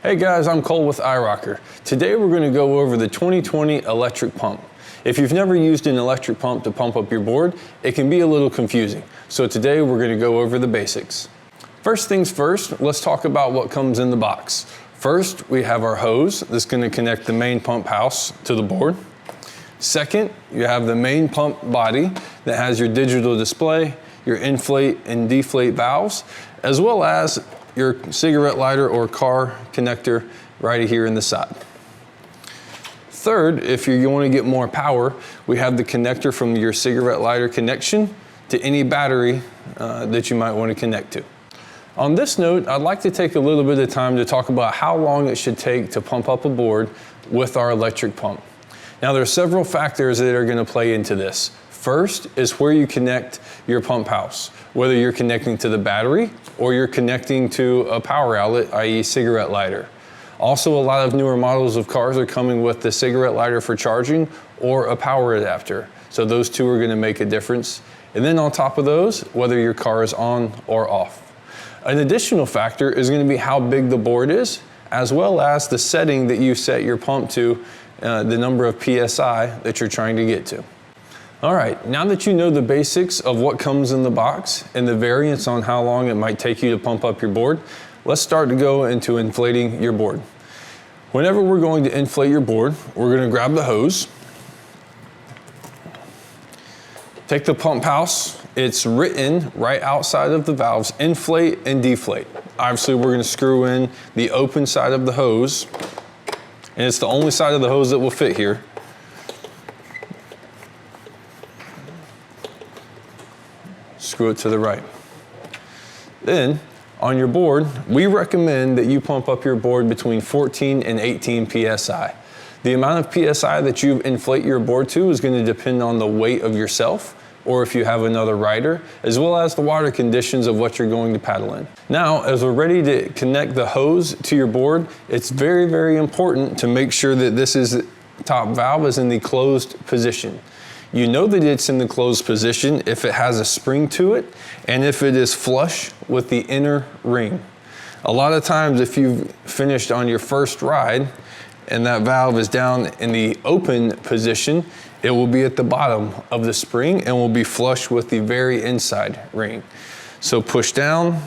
Hey guys, I'm Cole with iROCKER. Today we're going to go over the 2020 electric pump. If you've never used an electric pump to pump up your board, it can be a little confusing. So today we're going to go over the basics. First things first, let's talk about what comes in the box. First, we have our hose that's going to connect the main pump house to the board. Second, you have the main pump body that has your digital display, your inflate and deflate valves, as well as your cigarette lighter or car connector right here in the side. Third, if you want to get more power, we have the connector from your cigarette lighter connection to any battery that you might want to connect to. On this note, I'd like to take a little bit of time to talk about how long it should take to pump up a board with our electric pump. Now, there are several factors that are going to play into this. First is where you connect your pump house, whether you're connecting to the battery or you're connecting to a power outlet, i.e. cigarette lighter. Also, a lot of newer models of cars are coming with the cigarette lighter for charging or a power adapter. So those two are going to make a difference. And then on top of those, whether your car is on or off. An additional factor is going to be how big the board is, as well as the setting that you set your pump to, the number of PSI that you're trying to get to. All right, now that you know the basics of what comes in the box and the variance on how long it might take you to pump up your board, let's start to go into inflating your board. Whenever we're going to inflate your board, we're going to grab the hose, take the pump house. It's written right outside of the valves, inflate and deflate. Obviously, we're going to screw in the open side of the hose, and it's the only side of the hose that will fit here. Screw it to the right. Then, on your board, we recommend that you pump up your board between 14 and 18 PSI. The amount of PSI that you inflate your board to is going to depend on the weight of yourself, or if you have another rider, as well as the water conditions of what you're going to paddle in. Now, as we're ready to connect the hose to your board, it's very, very important to make sure that this top valve is in the closed position. You know that it's in the closed position if it has a spring to it and if it is flush with the inner ring. A lot of times if you've finished on your first ride and that valve is down in the open position, it will be at the bottom of the spring and will be flush with the very inside ring. So push down,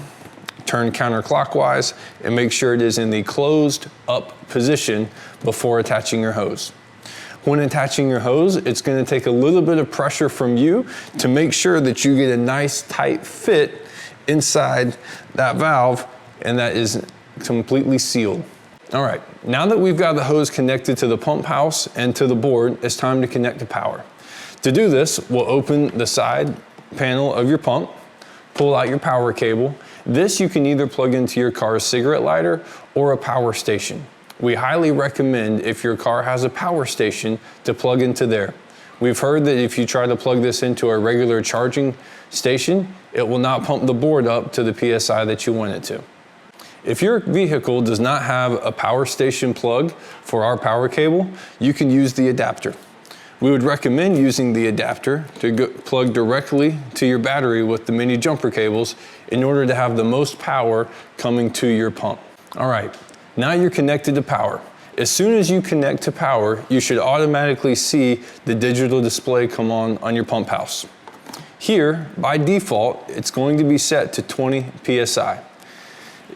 turn counterclockwise, and make sure it is in the closed up position before attaching your hose. When attaching your hose, it's going to take a little bit of pressure from you to make sure that you get a nice tight fit inside that valve and that is completely sealed. All right, now that we've got the hose connected to the pump house and to the board, it's time to connect the power. To do this, we'll open the side panel of your pump, pull out your power cable. This you can either plug into your car's cigarette lighter or a power station. We highly recommend, if your car has a power station, to plug into there. We've heard that if you try to plug this into a regular charging station, it will not pump the board up to the PSI that you want it to. If your vehicle does not have a power station plug for our power cable, you can use the adapter. We would recommend using the adapter to plug directly to your battery with the mini jumper cables in order to have the most power coming to your pump. All right. Now you're connected to power. As soon as you connect to power, you should automatically see the digital display come on your pump house. Here, by default, it's going to be set to 20 PSI.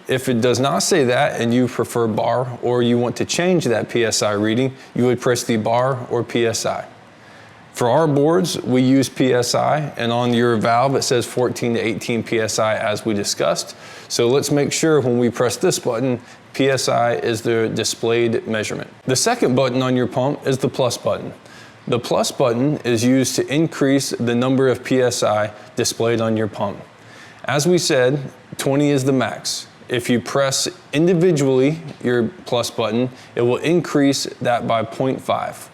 If it does not say that and you prefer bar or you want to change that PSI reading, you would press the bar or PSI. For our boards, we use PSI, and on your valve it says 14 to 18 PSI as we discussed. So let's make sure when we press this button, PSI is the displayed measurement. The second button on your pump is the plus button. The plus button is used to increase the number of PSI displayed on your pump. As we said, 20 is the max. If you press individually your plus button, it will increase that by 0.5.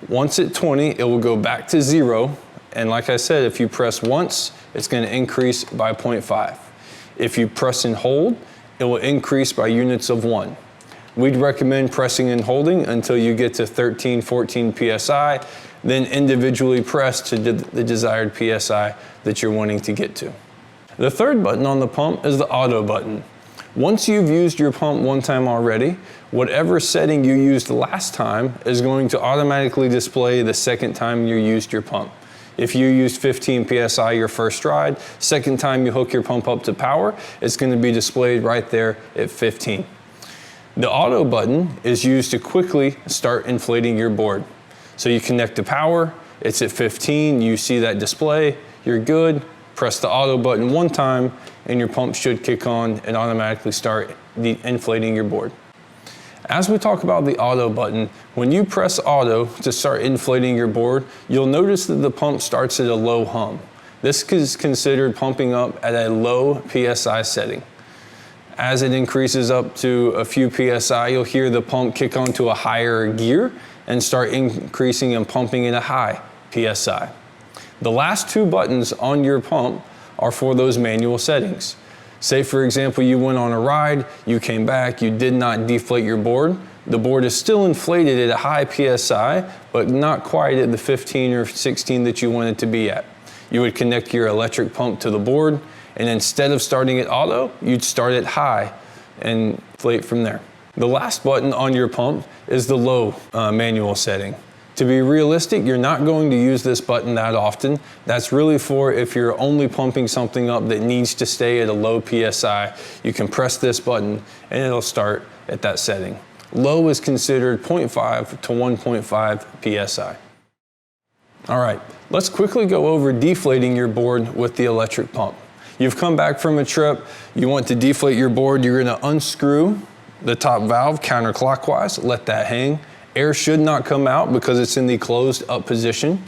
Once at 20, it will go back to 0. And like I said, if you press once, it's going to increase by 0.5. If you press and hold, it will increase by units of 1. We'd recommend pressing and holding until you get to 13, 14 PSI, then individually press to the desired PSI that you're wanting to get to. The third button on the pump is the auto button. Once you've used your pump one time already, whatever setting you used last time is going to automatically display the second time you used your pump. If you used 15 PSI your first ride, second time you hook your pump up to power, it's going to be displayed right there at 15. The auto button is used to quickly start inflating your board. So you connect to power, it's at 15, you see that display, you're good, press the auto button one time, and your pump should kick on and automatically start inflating your board. As we talk about the auto button, when you press auto to start inflating your board, you'll notice that the pump starts at a low hum. This is considered pumping up at a low PSI setting. As it increases up to a few PSI, you'll hear the pump kick onto a higher gear and start increasing and pumping at a high PSI. The last two buttons on your pump are for those manual settings. Say for example, you went on a ride, you came back, you did not deflate your board. The board is still inflated at a high PSI, but not quite at the 15 or 16 that you want it to be at. You would connect your electric pump to the board, and instead of starting at auto, you'd start at high and inflate from there. The last button on your pump is the low manual setting. To be realistic, you're not going to use this button that often. That's really for if you're only pumping something up that needs to stay at a low PSI. You can press this button and it'll start at that setting. Low is considered 0.5 to 1.5 PSI. All right, let's quickly go over deflating your board with the electric pump. You've come back from a trip, you want to deflate your board, you're gonna unscrew the top valve counterclockwise, let that hang. Air should not come out because it's in the closed up position.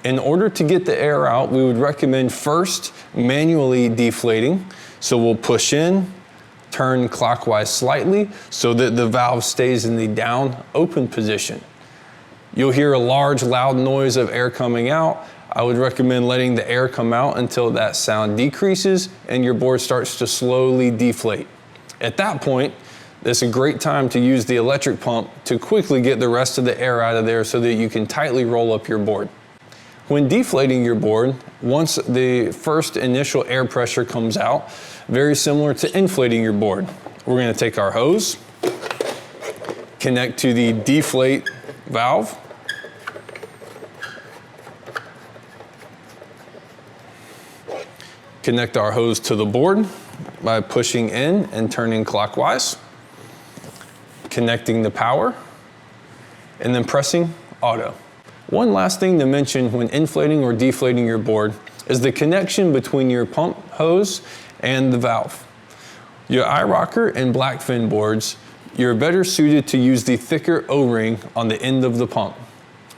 In order to get the air out, we would recommend first manually deflating. So we'll push in, turn clockwise slightly so that the valve stays in the down open position. You'll hear a large loud noise of air coming out. I would recommend letting the air come out until that sound decreases and your board starts to slowly deflate. At that point, it's a great time to use the electric pump to quickly get the rest of the air out of there so that you can tightly roll up your board. When deflating your board, once the first initial air pressure comes out, very similar to inflating your board, we're going to take our hose, connect to the deflate valve, connect our hose to the board by pushing in and turning clockwise, connecting the power, and then pressing auto. One last thing to mention when inflating or deflating your board is the connection between your pump hose and the valve. Your iROCKER and Blackfin boards, you're better suited to use the thicker O-ring on the end of the pump.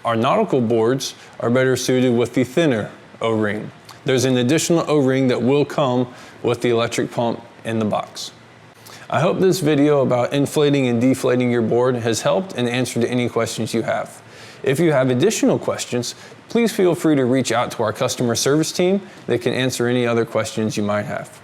Our nautical boards are better suited with the thinner O-ring. There's an additional O-ring that will come with the electric pump in the box. I hope this video about inflating and deflating your board has helped and answered any questions you have. If you have additional questions, please feel free to reach out to our customer service team that can answer any other questions you might have.